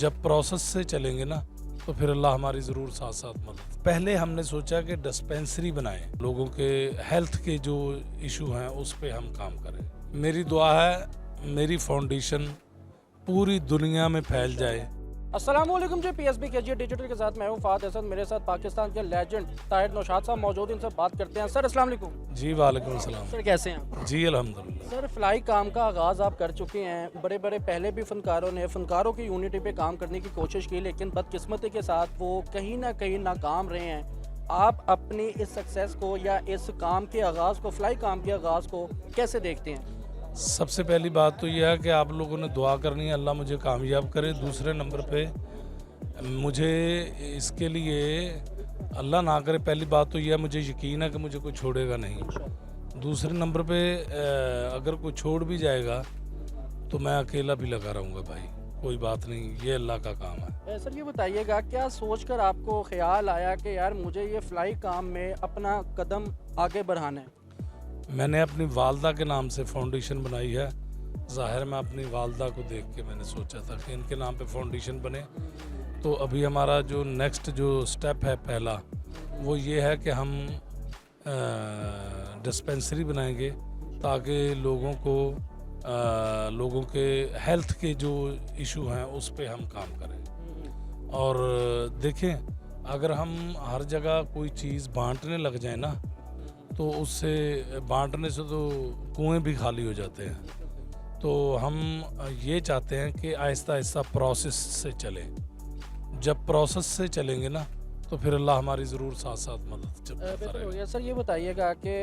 जब प्रोसेस से चलेंगे ना तो फिर अल्लाह हमारी ज़रूर साथ साथ मदद। पहले हमने सोचा कि डिस्पेंसरी बनाएं, लोगों के हेल्थ के जो इशू हैं उस पे हम काम करें। मेरी दुआ है मेरी फाउंडेशन पूरी दुनिया में फैल जाए। अस्सलामुअलैकुम जी, PSB KG डिजिटल के साथ मैं हूँ फाद हसन। मेरे साथ पाकिस्तान के लेजेंड ताहिर नौशाद साहब मौजूद हैं। इनसे बात करते हैं। सर अस्सलाम वालेकुम। जी वालेकुम सलाम। सर कैसे हैं आप? जी अल्हम्दुलिल्लाह। सर फ्लाई काम का आगाज़ आप कर चुके हैं। बड़े बड़े पहले भी फनकारों ने फ़नकारों की यूनिटी पे काम करने की कोशिश की, लेकिन बदकिस्मती के साथ वो कहीं ना कहीं नाकाम रहे हैं। आप अपनी इस सक्सेस को या इस काम के आगाज़ को, फ्लाई काम के आगाज़ को कैसे देखते हैं? सबसे पहली बात तो यह है कि आप लोगों ने दुआ करनी है, अल्लाह मुझे कामयाब करे। दूसरे नंबर पे मुझे इसके लिए अल्लाह ना करे, पहली बात तो यह मुझे यकीन है कि मुझे कोई छोड़ेगा नहीं। दूसरे नंबर पे अगर कोई छोड़ भी जाएगा तो मैं अकेला भी लगा रहूँगा भाई, कोई बात नहीं, ये अल्लाह का काम है। सर ये बताइएगा, क्या सोचकर आपको ख्याल आया कि यार मुझे ये फ्लाई काम में अपना कदम आगे बढ़ाना है? मैंने अपनी वालदा के नाम से फाउंडेशन बनाई है। ज़ाहिर मैं अपनी वालदा को देख के मैंने सोचा था कि इनके नाम पे फाउंडेशन बने। तो अभी हमारा जो नेक्स्ट जो स्टेप है पहला, वो ये है कि हम डिस्पेंसरी बनाएंगे ताकि लोगों के हेल्थ के जो इशू हैं उस पे हम काम करें। और देखें, अगर हम हर जगह कोई चीज़ बांटने लग जाए ना तो उससे बांटने से तो कुएं भी खाली हो जाते हैं। तो हम ये चाहते हैं कि आहिस्ता आहिस्ता प्रोसेस से चले। जब प्रोसेस से चलेंगे ना तो फिर अल्लाह हमारी ज़रूर साथ साथ मदद बेहतर हो गया। सर ये बताइएगा कि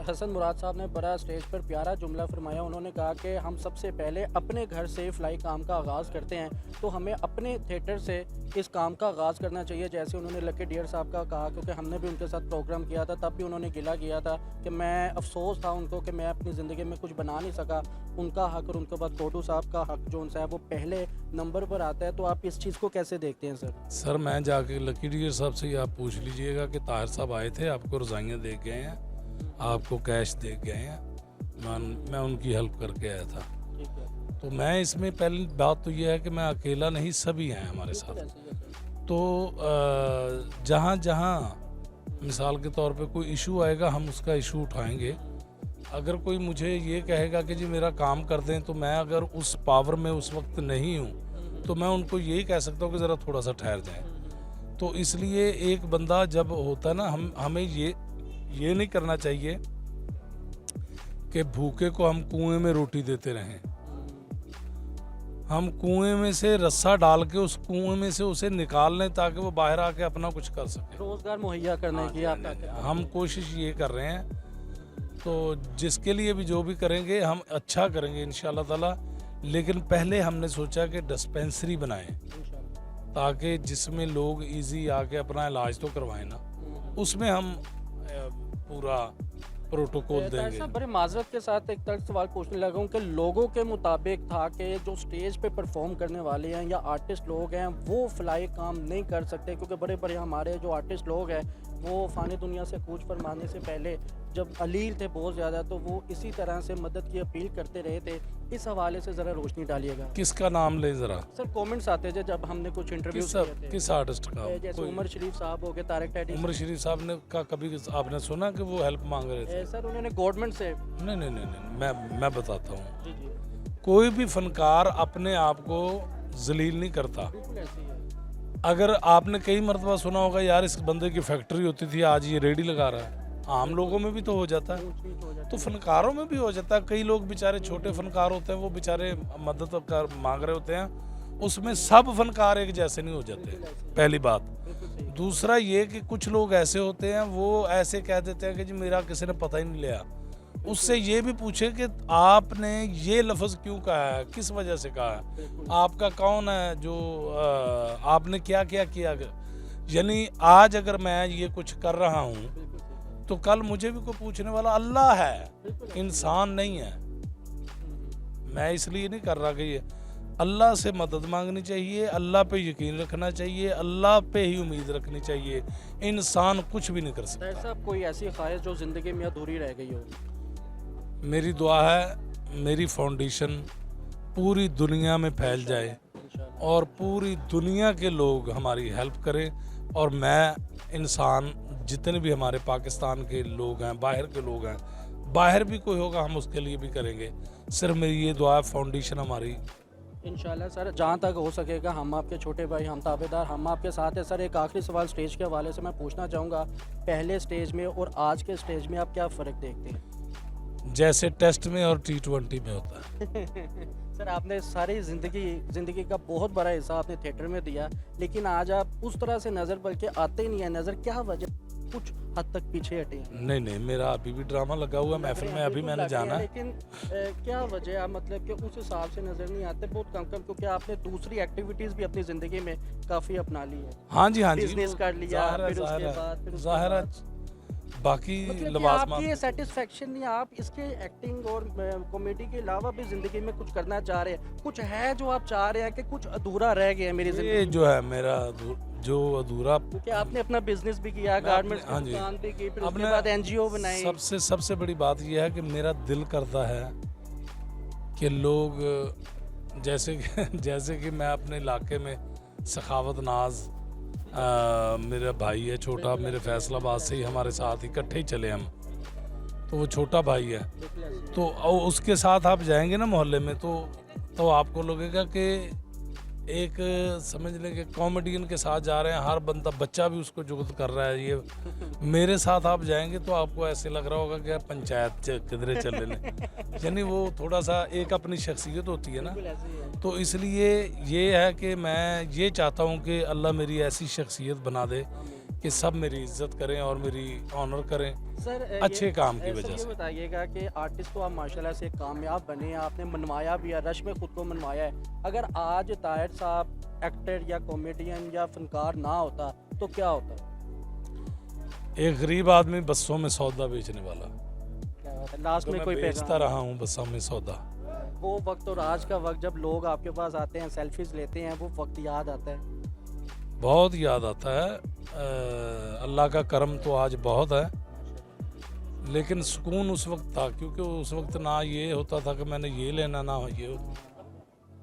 हसन मुराद साहब ने बड़ा स्टेज पर प्यारा जुमला फरमाया। उन्होंने कहा कि हम सबसे पहले अपने घर से फ्लाई काम का आगाज़ करते हैं, तो हमें अपने थिएटर से इस काम का आगाज़ करना चाहिए। जैसे उन्होंने लकी डियर साहब का कहा, क्योंकि हमने भी उनके साथ प्रोग्राम किया था, तब भी उन्होंने गिला किया था कि मैं अफसोस था उनको कि मैं अपनी ज़िंदगी में कुछ बना नहीं सका। उनका हक और उनके बाद कोटू साहब का हक जो उनसे है वो पहले नंबर पर आता है। तो आप इस चीज़ को कैसे देखते हैं सर? सर मैं जाके लकी डियर साहब से आप पूछ लीजिएगा कि ताहिर साहब आए थे, आपको रज़ाइयाँ दे गए हैं, आपको कैश दे गए हैं, मैं उनकी हेल्प करके आया था। ठीक है। तो मैं इसमें पहली बात तो यह है कि मैं अकेला नहीं, सभी हैं हमारे साथ। तो जहाँ जहाँ मिसाल के तौर पे कोई इशू आएगा हम उसका इशू उठाएंगे। अगर कोई मुझे ये कहेगा कि जी मेरा काम कर दें, तो मैं अगर उस पावर में उस वक्त नहीं हूँ तो मैं उनको यही कह सकता हूँ कि ज़रा थोड़ा सा ठहर जाएं। तो इसलिए एक बंदा जब होता है ना, हमें ये नहीं करना चाहिए कि भूखे को हम कुएं में रोटी देते रहें। हम कुएं में से रस्सा डाल के उस कुएं में से उसे निकाल लें ताकि वो बाहर आके अपना कुछ कर सके, रोजगार मुहैया करने की आप हम कोशिश ये कर रहे हैं। तो जिसके लिए भी जो भी करेंगे हम अच्छा करेंगे इंशाल्लाह ताला। लेकिन पहले हमने सोचा कि डिस्पेंसरी बनाएं ताकि जिसमें लोग इजी आके अपना इलाज तो करवाएं ना, उसमें हम पूरा प्रोटोकॉल देंगे। साहब बड़े माजरत के साथ एक तर्क सवाल पूछने लगा हूँ कि लोगों के मुताबिक था कि जो स्टेज पे परफॉर्म करने वाले हैं या आर्टिस्ट लोग हैं वो फ्लाई काम नहीं कर सकते, क्योंकि बड़े बड़े हमारे जो आर्टिस्ट लोग हैं वो फ़ानी दुनिया से कूच फरमाने से पहले जब अलील थे बहुत ज़्यादा, तो वो इसी तरह से मदद की अपील करते रहे थे। इस हवाले से ज़रा रोशनी डालिएगा। किसका नाम ले ज़रा? सर कमेंट्स आते थे जब हमने कुछ इंटरव्यू किस आर्टिस्ट का? जैसे उमर शरीफ साहब हो गए, तारक टैडी। उमर शरीफ साहब ने का कभी आपने सुना कि वो हेल्प मांग रहे थे? सर उन्होंने गवर्नमेंट से नहीं, मैं बताता हूँ। जी जी, कोई भी फनकार अपने आप को जलील नहीं करता। बिल्कुल ऐसे ही है। अगर आपने कई मरतबा सुना होगा यार इस बंदे की फैक्ट्री होती थी, आज ये रेडी लगा रहा है। आम लोगों में भी तो हो जाता है, ऊंच नीच हो जाती तो फनकारों में भी हो जाता है। कई लोग बेचारे छोटे फनकार होते हैं, वो बेचारे मदद कर मांग रहे होते हैं। उसमें सब फनकार एक जैसे नहीं हो जाते, पहली बात। बिल्कुल सही। दूसरा ये कि कुछ लोग ऐसे होते हैं वो ऐसे कह देते हैं कि जी मेरा किसी ने पता ही नहीं लिया। उससे ये भी पूछे कि आपने ये लफ्ज़ क्यों कहा है, किस वजह से कहा है, आपका कौन है, जो आपने क्या क्या किया। यानी आज अगर मैं ये कुछ कर रहा हूँ तो कल मुझे भी कोई पूछने वाला अल्लाह है, इंसान नहीं है। मैं इसलिए नहीं कर रहा कि ये अल्लाह से मदद मांगनी चाहिए, अल्लाह पे यकीन रखना चाहिए, अल्लाह पे ही उम्मीद रखनी चाहिए। इंसान कुछ भी नहीं कर सकता। ऐसा कोई ऐसी ख्वाहिश जो ज़िंदगी में अधूरी रह गई हो? मेरी दुआ है मेरी फाउंडेशन पूरी दुनिया में फैल जाए। और पूरी दुनिया के लोग हमारी हेल्प करें, और मैं इंसान जितने भी हमारे पाकिस्तान के लोग हैं, बाहर के लोग हैं, बाहर भी कोई होगा हम उसके लिए भी करेंगे। सिर्फ मेरी ये दुआ है, फाउंडेशन हमारी। इंशाल्लाह सर, जहाँ तक हो सकेगा हम आपके छोटे भाई, हम ताबेदार, हम आपके साथ है। सर, एक आखिरी सवाल स्टेज के हवाले से मैं पूछना चाहूँगा, पहले स्टेज में और आज के स्टेज में आप क्या फ़र्क देखते हैं? जैसे टेस्ट में और T20 में होता है। सर, आपने सारी ज़िंदगी का बहुत बड़ा हिस्सा आपने थिएटर में दिया, लेकिन आज आप उस तरह से नज़र बल्कि आते ही नहीं है नज़र, क्या वजह? कुछ हद तक पीछे हटे हैं? नहीं नहीं, मेरा अभी भी ड्रामा लगा हुआ है महफिल में, अभी मैंने जाना है। लेकिन क्या वजह है, मतलब कि उस हिसाब से नज़र नहीं आते बहुत कम कम, क्योंकि आपने दूसरी एक्टिविटीज़ भी अपनी ज़िंदगी में काफ़ी अपना ली है। हाँ जी, हाँ जी, बिजनेस कर लिया, फिर उसके बाद ज़ाहिर है, बाकी मतलब कि लवाजमात। आपकी ये सेटिस्फेक्शन नहीं, आप इसके एक्टिंग और कॉमेडी के अलावा भी ज़िंदगी में कुछ करना चाह रहे हैं? कुछ है जो आप चाह रहे हैं कि कुछ अधूरा रह गया है मेरी ये ज़िंदगी? जो है मेरा जो अधूरा, क्योंकि आपने अपना बिजनेस भी किया, गारमेंट्स की हाँ जी, दुकान भी की, फिर उसके अपने बाद एनजीओ बनाई। सबसे बड़ी बात यह है कि मेरा दिल करता है कि लोग जैसे कि मैं अपने इलाके में सखावत नाज, मेरा भाई है छोटा, मेरे फैसलाबाद से ही हमारे साथ इकट्ठे ही चले हम, तो वो छोटा भाई है, तो उसके साथ आप जाएंगे ना मोहल्ले में, तो आपको लगेगा कि एक समझ लें कि कॉमेडियन के साथ जा रहे हैं, हर बंदा, बच्चा भी उसको जुगत कर रहा है। ये मेरे साथ आप जाएंगे तो आपको ऐसे लग रहा होगा कि यार पंचायत किधरे चल रहे, यानी वो थोड़ा सा एक अपनी शख्सियत होती है ना, तो इसलिए ये है कि मैं ये चाहता हूँ कि अल्लाह मेरी ऐसी शख्सियत बना दे कि सब मेरी इज्जत करें और मेरी ऑनर करें सर, अच्छे काम की वजह ये से। बताइएगा कि आर्टिस्ट तो आप माशाल्लाह से कामयाब बने हैं, आपने मनवाया भी है, रश में खुद को मनवाया है। अगर आज ताहिर साहब एक्टर या कॉमेडियन या फनकार ना होता तो क्या होता? एक गरीब आदमी बसों में सौदा बेचने वाला, क्या होता? लास्ट तो में मैं कोई बेचता पैगाम? रहा हूँ बसों में सौदा। वो वक्त और आज का वक्त जब लोग आपके पास आते हैं, सेल्फीज लेते हैं, वो वक्त याद आता है? बहुत याद आता है। अल्लाह का करम तो आज बहुत है, लेकिन सुकून उस वक्त था, क्योंकि उस वक्त ना ये होता था कि मैंने ये लेना, ना ये होता।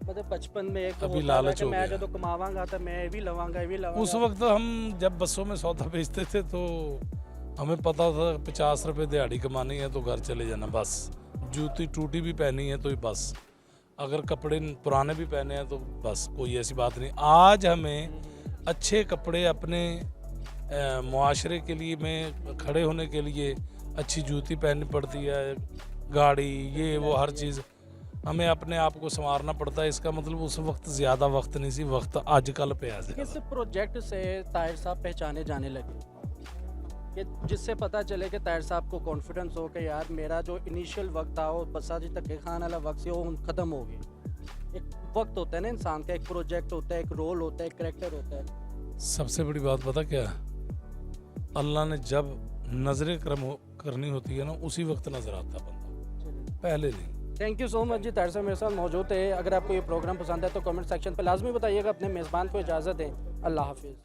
मतलब बचपन में एक अभी होता था लालच कि हो मैं गया। जो कमावांगा तो मैं ये भी लवांगा, ये भी लवांगा। उस वक्त हम जब बसों में सौदा बेचते थे तो हमें पता था 50 रुपये दिहाड़ी कमानी है तो घर चले जाना, बस। जूती टूटी भी पहनी है तो बस, अगर कपड़े पुराने भी पहने हैं तो बस, कोई ऐसी बात नहीं। आज हमें अच्छे कपड़े अपने मुआशरे के लिए, में खड़े होने के लिए अच्छी जूती पहननी पड़ती है, गाड़ी, ये वो हर चीज़ हमें अपने आप को संवारना पड़ता है। इसका मतलब उस वक्त ज़्यादा वक्त नहीं सी, वक्त आजकल पे है। किस प्रोजेक्ट से ताहिर साहब पहचाने जाने लगे कि जिससे पता चले कि ताहिर साहब को कॉन्फिडेंस हो कि यार मेरा जो इनिशियल वक्त था वो बसा जी धक्के खान वाला वक्त से वो ख़त्म हो गया? एक वक्त होता है ना इंसान का, एक प्रोजेक्ट होता है, एक रोल होता है, एक करेक्टर होता है। सबसे बड़ी बात पता क्या है, अल्लाह ने जब नजर करनी होती है ना, उसी वक्त नजर आता बंदा, पहले नहीं। थैंक यू सो मच जी, ताहिर साहब मेरे साथ मौजूद है। अगर आपको ये प्रोग्राम पसंद है तो कमेंट सेक्शन पर लाजमी बताइएगा। अपने मेज़बान को इजाज़त दें। अल्लाह हाफिज़।